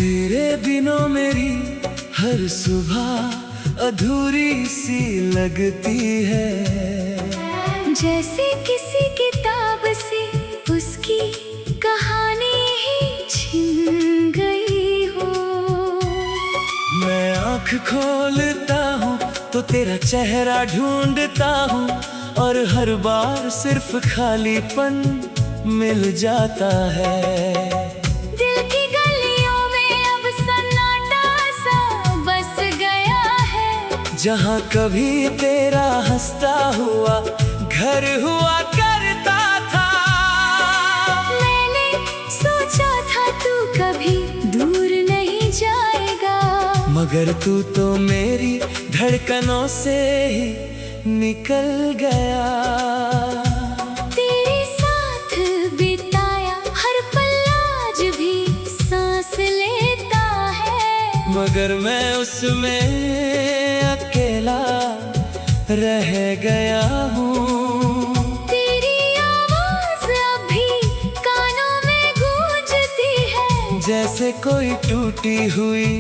तेरे बिनों मेरी हर सुबह अधूरी सी लगती है, जैसे किसी किताब से उसकी कहानी ही छिन गई हो। मैं आँख खोलता हूँ तो तेरा चेहरा ढूंढता हूँ, और हर बार सिर्फ खालीपन मिल जाता है। दिल की गलियों में अब सन्नाटा सा बस गया है, जहाँ कभी तेरा हंसता हुआ घर हुआ करता था। मैंने सोचा था तू कभी दूर नहीं जाएगा, मगर तू तो मेरी धड़कनों से ही निकल गया। तेरे साथ बिताया हर पल आज भी सांस लेता है, मगर मैं उसमें अकेला रह गया हूँ। तेरी आवाज अभी कानों में गूंजती है, जैसे कोई टूटी हुई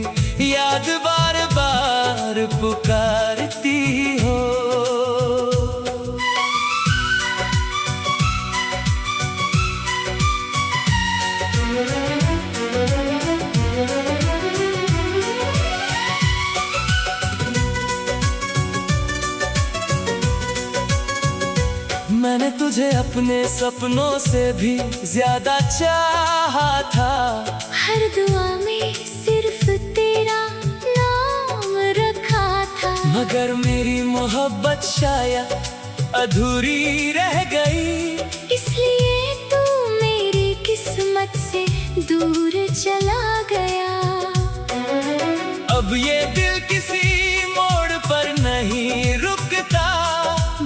याद बार बार पुकारती हो। मैंने तुझे अपने सपनों से भी ज्यादा चाहा था, हर दुआ में सिर्फ तेरा नाम रखा था, मगर मेरी मोहब्बत शायद अधूरी रह गई। इसलिए तू मेरी किस्मत से दूर चला गया। अब ये दिल किसी मोड़ पर नहीं रुकता,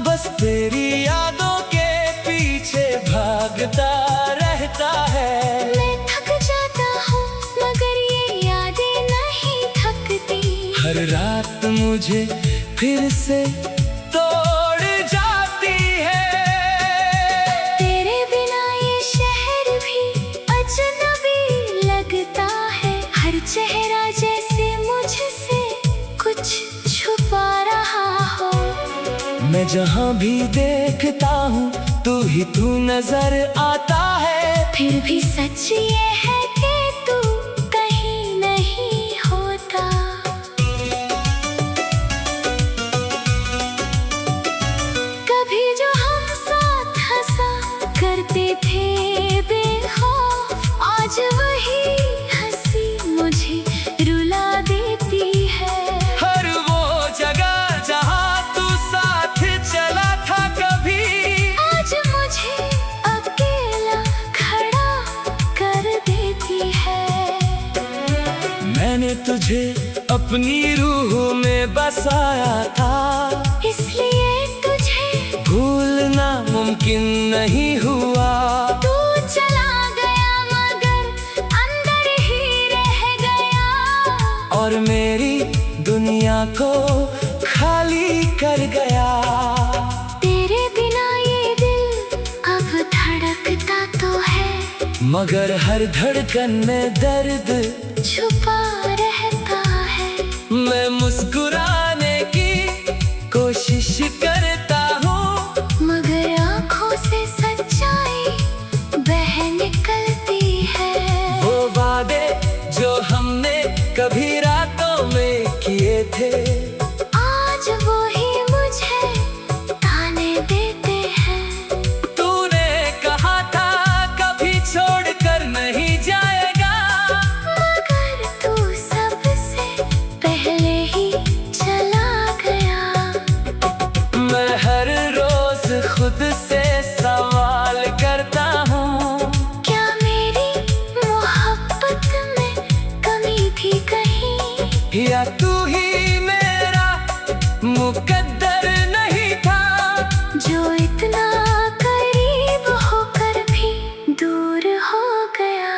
बस तेरी यादों के पीछे भागता रहता है। मैं थक जाता हूँ मगर ये यादें नहीं थकती, हर रात मुझे फिर से तोड़ जाती है। तेरे बिना ये शहर भी अजनबी लगता है, हर चेहरा जैसे मुझसे कुछ छुपा रहा हो। मैं जहाँ भी देखता हूँ तू नजर आता है, फिर भी सच ये है कि तू कहीं नहीं होता। कभी जो हम साथ हंसा करते थे बेखौफ, आज वही हंसी मुझे रुला देती है। हर वो जगह जहाँ तू साथ चला था कभी, आज मुझे अकेला खड़ा कर देती है। मैंने तुझे अपनी रूह में बसाया था, इसलिए तुझे भूलना मुमकिन नहीं हुआ। तू चला गया मगर अंदर ही रह गया, और मेरी दुनिया को खाली कर गया। तेरे बिना ये दिल अब धड़कता तो है, मगर हर धड़कन में दर्द छुपा रहता है। मैं मुस्कुराने की कोशिश करता हूँ, मगर आँखों से सच्चाई बह निकलती है। वो वादे जो हमने कभी रातों में किए थे, आज वो ही मुझे ताने देते हैं। तूने कहा था कभी छोड़कर नहीं जाएगा, मगर तू सबसे पहले ही चला खुद से सवाल करता हूँ, क्या मेरी मोहब्बत में कमी थी कहीं? या तू ही मेरा मुकद्दर नहीं था, जो इतना करीब होकर भी दूर हो गया।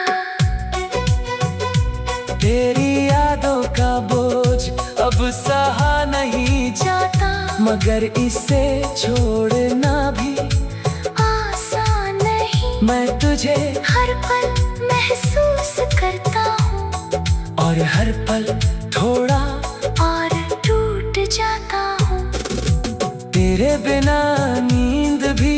तेरी यादों का बोझ अब सहा नहीं जाता मगर इसे छोड़ना भी आसान नहीं। मैं तुझे हर पल महसूस करता हूँ और हर पल थोड़ा और टूट जाता हूँ। तेरे बिना नींद भी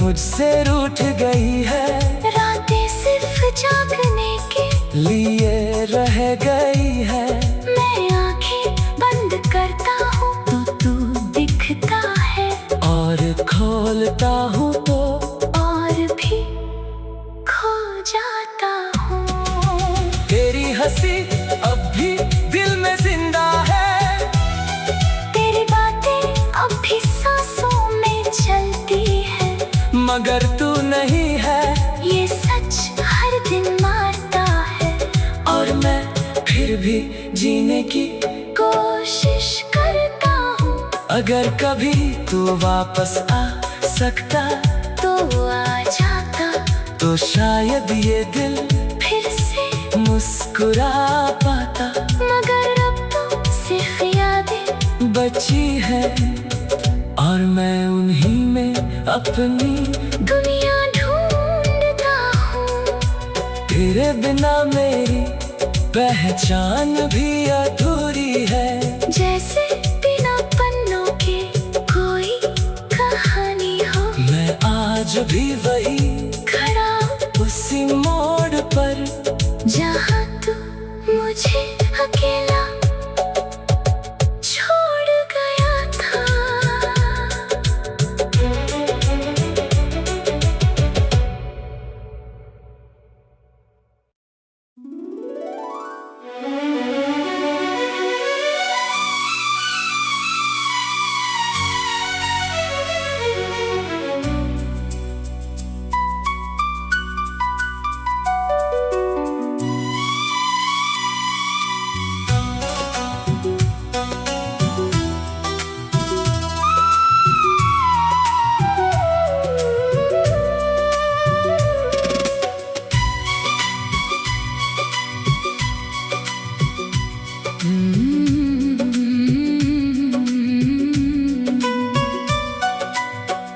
मुझसे रूठ गई है, रातें सिर्फ जागने के लिए रह गई है। मैं आंखें बंद करता हूँ तो तू दिखता है, और खोलता हूँ तो और भी खो जाता हूँ। तेरी हंसी अब भी दिल में जिंदा है, तेरी बातें अब भी सांसों में चलती है, मगर तू नहीं है। ये सच हर दिन मारता है और मैं फिर भी जीने की कोशिश करता हूँ। अगर कभी तू वापस आ सकता तो आ जाता, तो शायद ये दिल फिर से मुस्कुरा पाता, मगर अब तो सिर्फ यादें बची है और मैं उन्हीं में अपनी दुनिया ढूंढता हूँ। तेरे बिना मेरी पहचान भी अधूरी है, जैसे बिना पन्नों के कोई कहानी हो। मैं आज भी वही खड़ा हूँ उसी मोड़ पर जहाँ तू मुझे अकेला छोड़ गया था।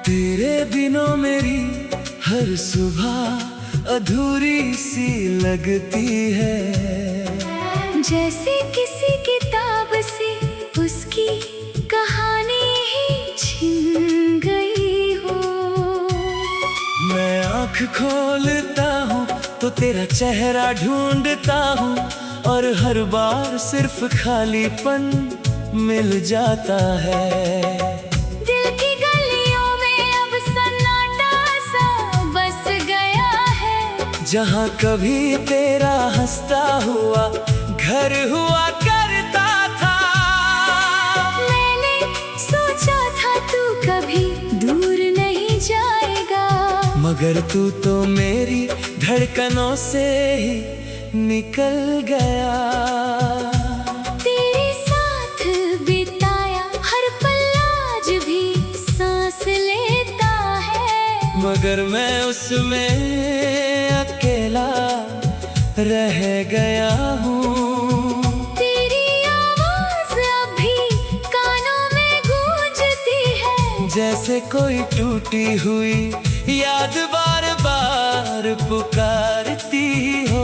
तेरे बिनों मेरी हर सुबह अधूरी सी लगती है, जैसे किसी किताब से उसकी कहानी ही छिन गई हो। मैं आँख खोलता हूँ तो तेरा चेहरा ढूंढता हूँ, और हर बार सिर्फ खालीपन मिल जाता है। दिल की गलियों में अब सन्नाटा सा बस गया है, जहाँ कभी तेरा हंसता हुआ घर हुआ करता था। मैंने सोचा था तू कभी दूर नहीं जाएगा, मगर तू तो मेरी धड़कनों से ही निकल गया। तेरे साथ बिताया हर पल आज भी सांस लेता है, मगर मैं उसमें अकेला रह गया हूँ। तेरी आवाज अभी कानों में गूंजती है, जैसे कोई टूटी हुई याद बार बार पुकारती हो।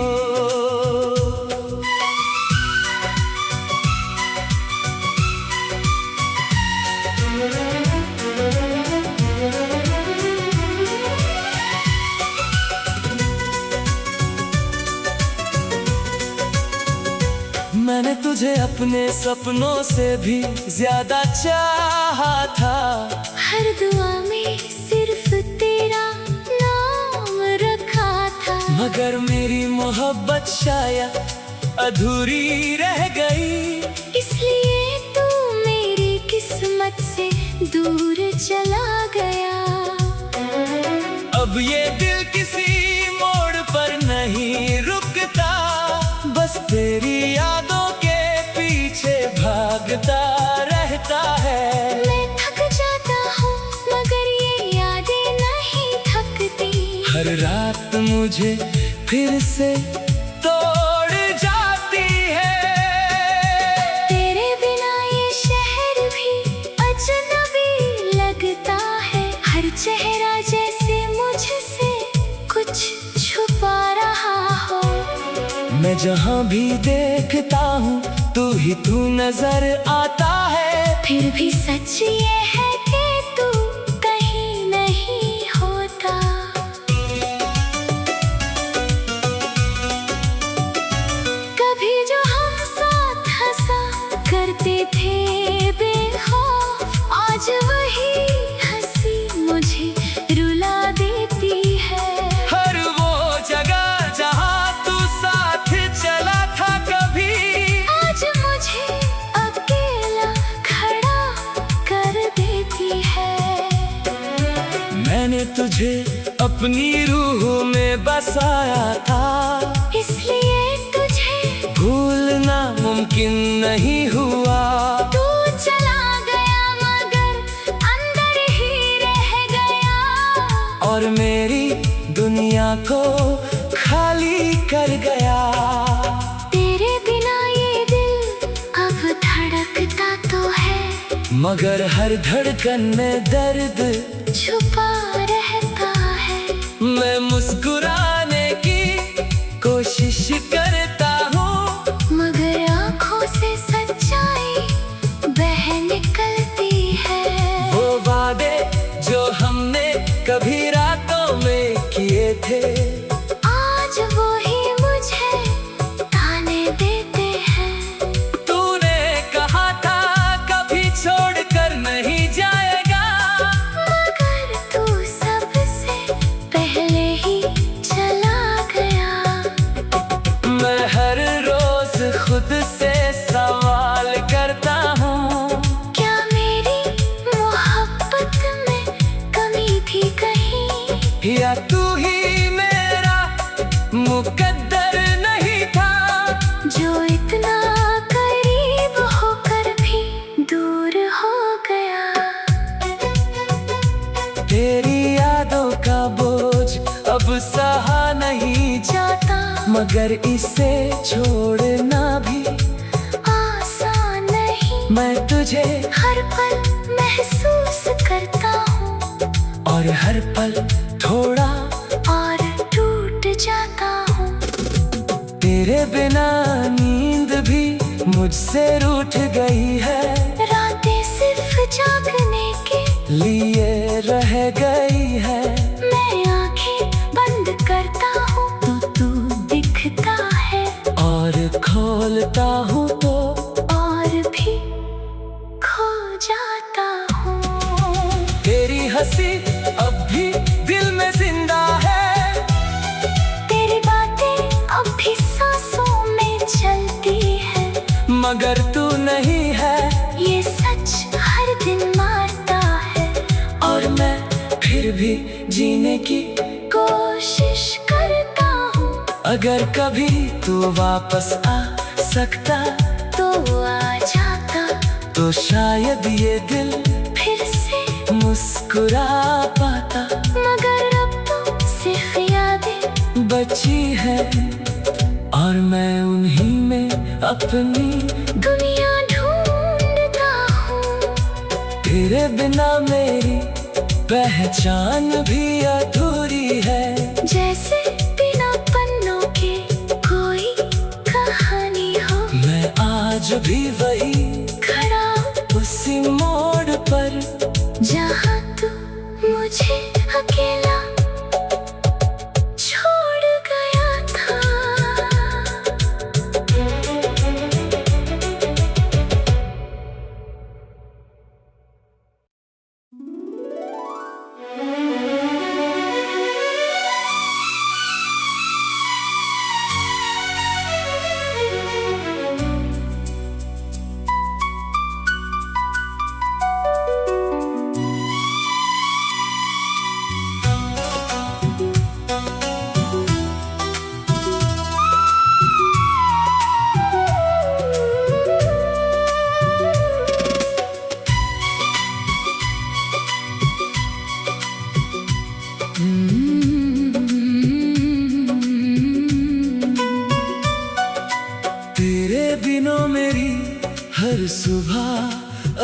मैंने तुझे अपने सपनों से भी ज्यादा चाहा था, हर दुआ में सिर्फ तेरा नाम रखा था, मगर मेरी मोहब्बत शायद अधूरी रह गई। इसलिए तू मेरी किस्मत से दूर चला गया। हर रात मुझे फिर से तोड़ जाती है। तेरे बिना ये शहर भी अजनबी लगता है। हर चेहरा जैसे मुझसे कुछ छुपा रहा हो। मैं जहाँ भी देखता हूँ तू नजर आता है। फिर भी सच ये है कि तू कहीं नहीं होता। कभी जो हम साथ हंसा करते थे बेखौफ, आज वही हंसी मुझे रुला देती है। हर वो जगह जहाँ तू साथ चला था कभी, आज मुझे अकेला खड़ा कर देती है। मैंने तुझे अपनी रूह में बसाया था, इसलिए तुझे भूलना मुमकिन नहीं हुआ। तू चला गया मगर अंदर ही रह गया, और मेरी दुनिया को खाली कर गया। तेरे बिना ये दिल अब धड़कता तो है, मगर हर धड़कन में दर्द छुपा रहता है। मैं मुस्कुराने की कोशिश करता हूँ, मगर आँखों से सच्चाई बह निकलती है। वो वादे जो हमने कभी रातों में किए थे, आज वो ही मुझे ताने देते हैं। तूने कहा था कभी छोड़कर नहीं जाएगा, मगर तू सबसे पहले ही चला गया। मैं हर रोज खुद से सवाल करता हूँ, क्या मेरी मोहब्बत में कमी थी कहीं, या तू ही मेरा मुकद्दर नहीं था, जो इतना करीब होकर भी दूर हो गया। तेरी यादों का बोझ अब सहा नहीं जाता मगर इसे छोड़ना भी आसान नहीं। मैं तुझे हर पल महसूस करता हूँ, और हर पल थोड़ा और टूट जाता हूँ। तेरे बिना नींद भी मुझसे रूठ गई है, रातें सिर्फ जागने के लिए रह गई है। मैं आंखें बंद करता हूँ तो तू दिखता है, और खोलता हूँ तो और भी खो जाता हूँ। तेरी हंसी अब भी दिल में जिंदा है, तेरी बातें अब भी सांसों में चलती है, मगर तू नहीं है। ये सच हर दिन मारता है, और मैं फिर भी जीने की कोशिश करता हूँ। अगर कभी तू वापस आ सकता तो आ जाता, तो शायद ये दिल फिर से मुस्कुरा पाता। मगर अब तो सिर्फ यादें बची है, और मैं उन्हीं में अपनी दुनिया ढूंढता हूँ। तेरे बिना मेरी पहचान भी अधूरी है, जैसे बिना पन्नों के कोई कहानी हो। मैं आज भी वही खड़ा उसी मोड़ पर, जहाँ तू मुझे अकेला छोड़ गया था।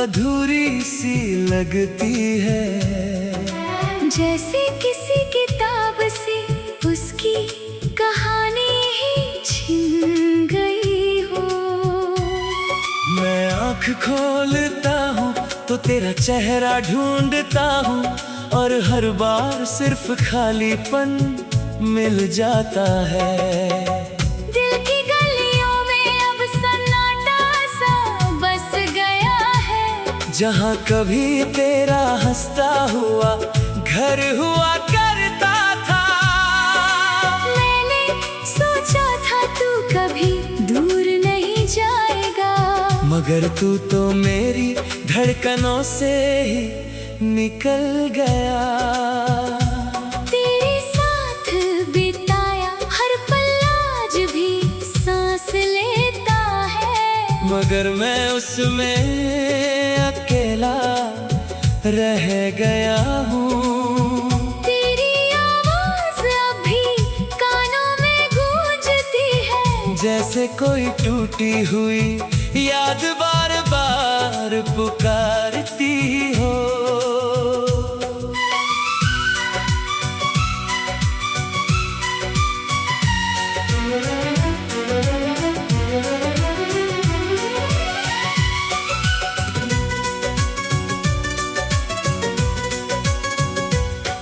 अधूरी सी लगती है, जैसे किसी किताब से उसकी कहानी ही छिन गई हो। मैं आँख खोलता हूँ तो तेरा चेहरा ढूंढता हूँ, और हर बार सिर्फ खालीपन मिल जाता है। दिल की गलियों में अब सन्नाटा सा बस गया है, जहाँ कभी तेरा हंसता हुआ घर हुआ करता था। मैंने सोचा था तू कभी दूर नहीं जाएगा, मगर तू तो मेरी धड़कनों से ही निकल गया। तेरे साथ बिताया हर पल आज भी सांस लेता है, मगर मैं उसमें अकेला रह गया हूँ। तेरी आवाज अभी कानों में गूंजती है, जैसे कोई टूटी हुई याद बार बार पुकारती हो।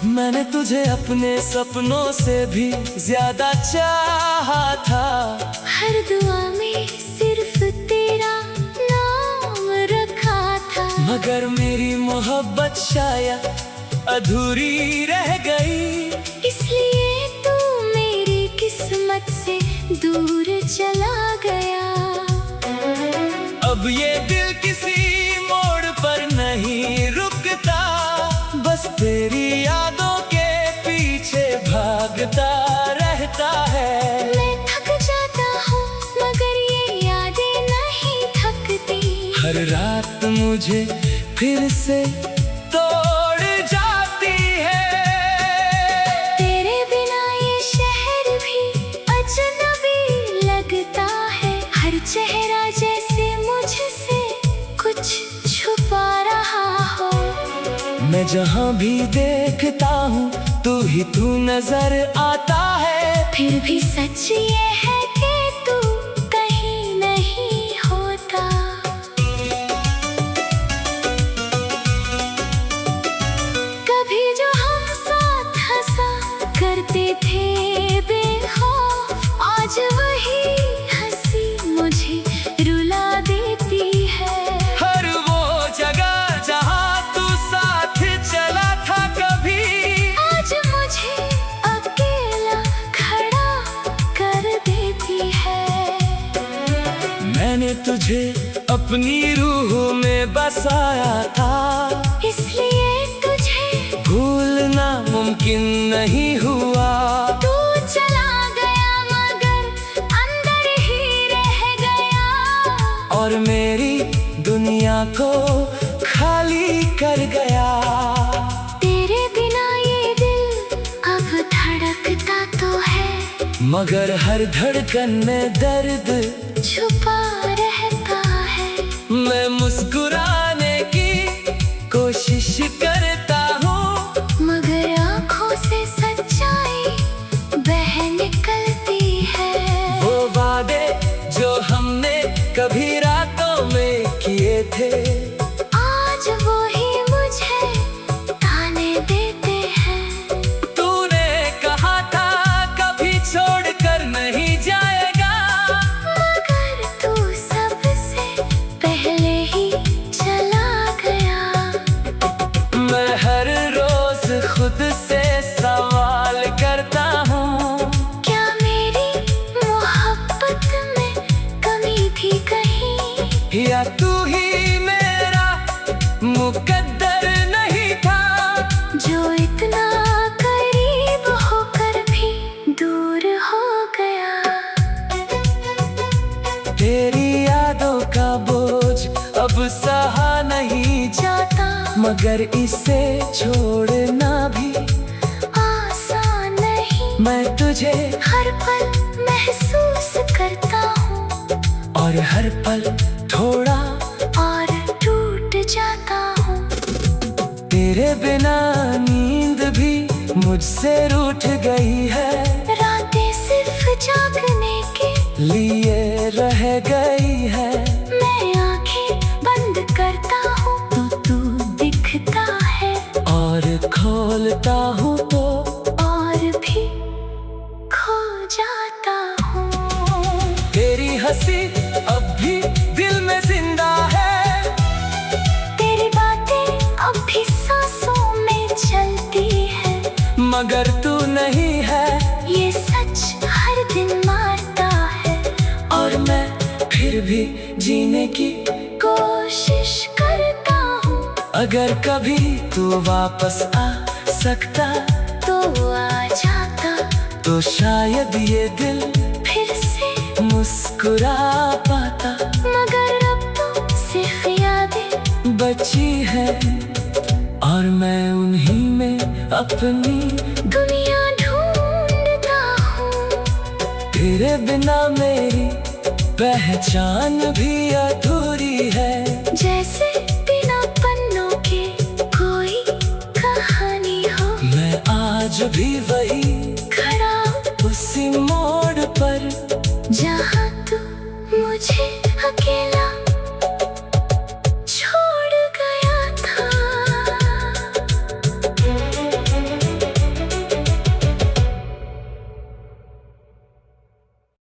मैंने तुझे अपने सपनों से भी ज्यादा चाहा था, हर दुआ में सिर्फ तेरा नाम रखा था, मगर मेरी मोहब्बत शायद अधूरी रह गई। इसलिए तू मेरी किस्मत से दूर चला गया। अब ये दिल किसी मोड़ पर नहीं रुकता, बस तेरी यादों के पीछे भागता रहता है। मैं थक जाता हूँ मगर ये यादें नहीं थकती, हर रात मुझे फिर से तोड़ जाती है। तेरे बिना ये शहर भी अजनबी लगता है, हर चेहरा जैसे मुझसे कुछ छुपा रहा हो। मैं जहाँ भी देखता हूँ तू नजर आता है, फिर भी सच ये है कि तू कहीं नहीं होता। कभी जो हम साथ हंसा करते थे बेखौफ, आज वही हंसी मुझे रुला देती है। हर वो जगह जहाँ तू साथ चला था कभी, आज मुझे अकेला खड़ा कर देती है। मैंने तुझे अपनी रूह में बसाया था, इसलिए तुझे भूलना मुमकिन नहीं हुआ। तू चला गया मगर अंदर ही रह गया, और मेरी दुनिया को खाली कर गया। तेरे बिना ये दिल अब धड़कता तो है, मगर हर धड़कन में दर्द छुपा रहता है। मैं मुस्कुराने की कोशिश करता हूँ, मगर आँखों से सच्चाई बह निकलती है। वो वादे जो हमने कभी रातों में किए थे, आज वो ही मुझे ताने देते हैं। तूने कहा था कभी छोड़कर नहीं जाएगा, मगर तू सबसे पहले ही चला गया। मैं हर रोज खुद से सवाल करता हूँ, क्या मेरी मोहब्बत में कमी थी कहीं, या तू ही मेरा मुकद्दर नहीं था, जो इतना करीब होकर भी दूर हो गया। तेरी यादों का बोझ अब सहा नहीं जाता मगर इसे छोड़ना भी आसान नहीं, मैं तुझे हर पल महसूस करता हूँ और हर पल थोड़ा और टूट जाता हूँ। तेरे बिना नींद भी मुझसे रूठ गई है, रातें सिर्फ जागने के लिए रह गई है। मैं आंखें बंद करता हूँ तो तू दिखता है, और खोलता हूँ तो और भी खो जाता हूँ। तेरी हंसी अब भी दिल में जिंदा है, तेरी बातें अब भी सांसों में चलती है, मगर तू नहीं है। ये सच हर दिन मारता है, और मैं फिर भी जीने की कोशिश करता हूँ। अगर कभी तू वापस आ सकता तो आ जाता, तो शायद ये दिल फिर से मुस्कुरा पाता। मगर अब तो सिर्फ यादें बची है, और मैं उन्हीं में अपनी दुनिया ढूंढता हूँ। तेरे बिना मेरी पहचान भी अधूरी है, जैसे बिना पन्नों के कोई कहानी हो। मैं आज भी वही